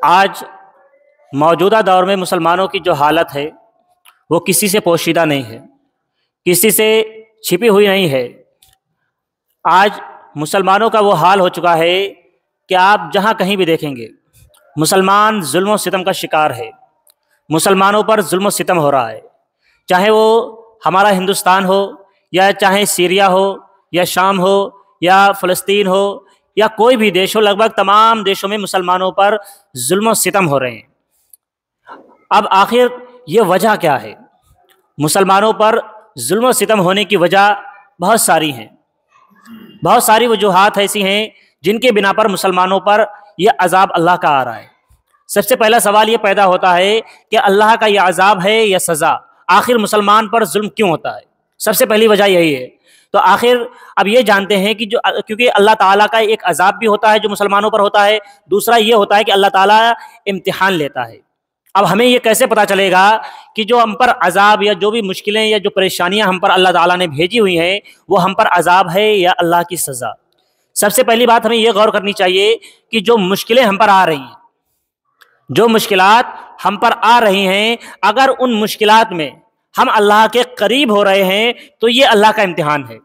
آج موجودہ دور میں مسلمانوں کی جو حالت ہے وہ کسی سے پوشیدہ نہیں ہے، کسی سے چھپی ہوئی نہیں ہے۔ آج مسلمانوں کا وہ حال ہو چکا ہے کہ آپ جہاں کہیں بھی دیکھیں گے مسلمان ظلم و ستم کا شکار ہے، مسلمانوں پر ظلم و ستم ہو رہا ہے، چاہے وہ ہمارا ہندوستان ہو یا چاہے سیریا ہو یا شام ہو یا فلسطین ہو یا کوئی بھی دیش ہو، لگ بھگ تمام دیشوں میں مسلمانوں پر ظلم و ستم ہو رہے ہیں۔ اب آخر یہ وجہ کیا ہے؟ مسلمانوں پر ظلم و ستم ہونے کی وجہ بہت ساری ہیں، بہت ساری وجوہات ایسی ہیں جن کے بنا پر مسلمانوں پر یہ عذاب اللہ کا آ رہا ہے۔ سب سے پہلا سوال یہ پیدا ہوتا ہے کہ اللہ کا یہ عذاب ہے یا سزا؟ آخر مسلمان پر ظلم کیوں ہوتا ہے؟ سب سے پہلی وجہ یہی ہے۔ تو آخر اب یہ جانتے ہیں کہ کیونکہ اللہ تعالیٰ کا ایک عذاب بھی ہوتا ہے جو مسلمانوں پر ہوتا ہے، دوسرا یہ ہوتا ہے کہ اللہ تعالیٰ امتحان لیتا ہے۔ اب ہمیں یہ کیسے پتہ چلے گا کہ جو ہم پر عذاب یا جو بھی مشکلیں یا جو پریشانیاں ہم پر اللہ تعالیٰ نے بھیجی ہوئی ہیں وہ ہم پر عذاب ہے یا اللہ کی سزا؟ سب سے پہلی بات ہمیں یہ غور کرنی چاہیے کہ جو مشکلیں ہم پر آ رہی ہیں، جو مشکلات ہم پر آ رہی ہیں، اگر ان مشکلات میں ہم اللہ کے قریب ہو رہے ہیں تو یہ اللہ کا امتحان ہے۔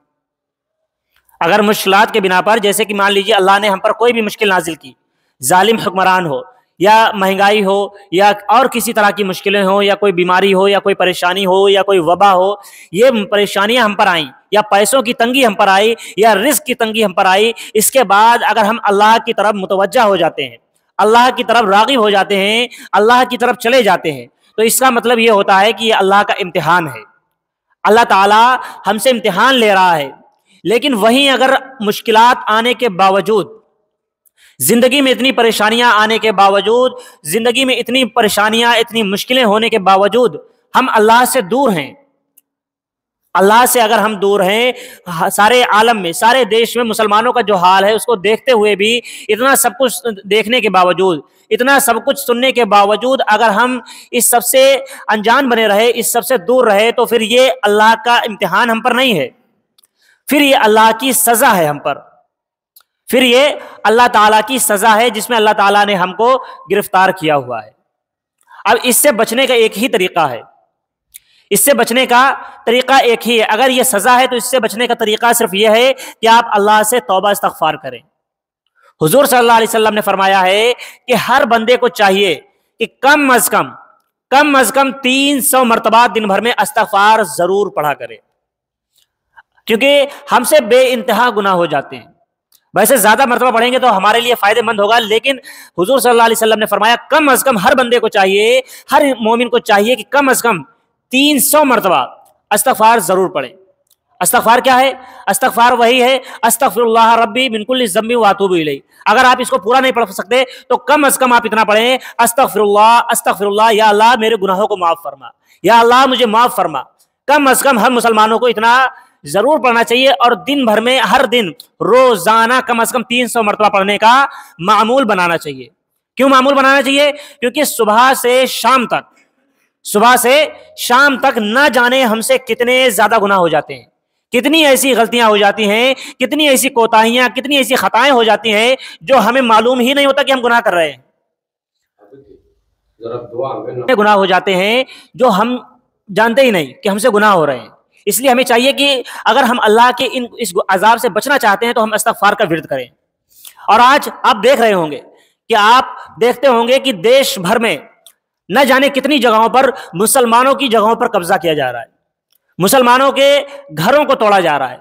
اگر مشکلات کے بنا پر، جیسے کہ مان لیجیے اللہ نے ہم پر کوئی بھی مشکل نازل کی، ظالم حکمران ہو یا مہنگائی ہو یا اور کسی طرح کی مشکلیں ہوں یا کوئی بیماری ہو یا کوئی پریشانی ہو یا کوئی وبا ہو، یہ پریشانیاں ہم پر آئیں یا پیسوں کی تنگی ہم پر آئی یا رزق کی تنگی ہم پر آئی، اس کے بعد اگر ہم اللہ کی طرف متوجہ ہو جاتے ہیں، اللہ کی طرف راغب ہو جاتے ہیں، اللہ کی طرف چلے جاتے ہیں، تو اس کا مطلب یہ ہوتا ہے کہ یہ اللہ کا امتحان ہے، اللہ تعالیٰ ہم سے امتحان لے رہا ہے۔ لیکن وہیں اگر مشکلات آنے کے باوجود، زندگی میں اتنی پریشانیاں آنے کے باوجود، زندگی میں اتنی پریشانیاں اتنی مشکلیں ہونے کے باوجود ہم اللہ سے دور ہیں، اللہ سے اگر ہم دور ہیں، سارے عالم میں سارے دیش میں مسلمانوں کا جو حال ہے اس کو دیکھتے ہوئے بھی، اتنا سب کچھ دیکھنے کے باوجود، اتنا سب کچھ سننے کے باوجود اگر ہم اس سب سے انجان بنے رہے، اس سب سے دور رہے، تو پھر یہ اللہ کا امتحان ہم پر نہیں ہے، پھر یہ اللہ کی سزا ہے ہم پر، پھر یہ اللہ تعالیٰ کی سزا ہے جس میں اللہ تعالیٰ نے ہم کو گرفتار کیا ہوا ہے۔ اب اس سے بچنے کا ایک ہی طریقہ ہے، اس سے بچنے کا طریقہ ایک ہی ہے۔ اگر یہ سزا ہے تو اس سے بچنے کا طریقہ صرف یہ ہے کہ آپ اللہ سے توبہ استغفار کریں۔ حضور صلی اللہ علیہ وسلم نے فرمایا ہے کہ ہر بندے کو چاہیے کہ کم از کم 300 مرتبہ دن بھر میں استغفار ضرور پڑھا کرے، کیونکہ ہم سے بے انتہا گناہ ہو جاتے ہیں۔ ویسے زیادہ مرتبہ پڑھیں گے تو ہمارے لیے فائدہ مند ہوگا، لیکن حضور صلی اللہ علیہ وسلم نے فرمایا کم از کم ہر بندے کو چاہیے، ہر مومن کو چاہیے کہ کم از کم 300 مرتبہ استغفار ضرور پڑھیں۔ استغفار کیا ہے؟ استغفار وہی ہے استغفر اللہ ربی من کل ذنب واتوب الیہ۔ اگر آپ اس کو پورا نہیں پڑھ سکتے تو کم از کم آپ اتنا پڑھیں، استغفر اللہ، یا اللہ میرے گناہوں کو معاف فرما، یا اللہ مجھے معاف فرما۔ کم از کم ہر مسلمانوں کو اتنا ضرور پڑھنا چاہیے، اور دن بھر میں ہر دن روزانہ کم از کم 300 مرتبہ پڑھنے کا معمول بنانا چاہیے۔ کیوں معمول بنانا چاہیے؟ کیونکہ صبح سے شام تک نہ جانے ہم سے کتنے زیادہ گناہ ہو جاتے ہیں، کتنی ایسی غلطیاں ہو جاتی ہیں، کتنی ایسی کوتاہیاں، کتنی ایسی خطائیں ہو جاتی ہیں جو ہمیں معلوم ہی نہیں ہوتا کہ ہم گناہ کر رہے ہیں، گناہ ہو جاتے ہیں جو ہم جانتے ہی نہیں کہ ہم سے گناہ ہو رہے ہیں۔ اس لیے ہمیں چاہیے کہ اگر ہم اللہ کے اس عذاب سے بچنا چاہتے ہیں تو ہم استغفار کا ورد کریں۔ اور آج آپ دیکھ رہے ہوں گے کہ آپ دیکھتے ہوں گے کہ دیش بھر میں نہ جانے کتنی جگہوں پر مسلمانوں کی جگہوں پر قبضہ کیا جا رہا ہے، مسلمانوں کے گھروں کو توڑا جا رہا ہے،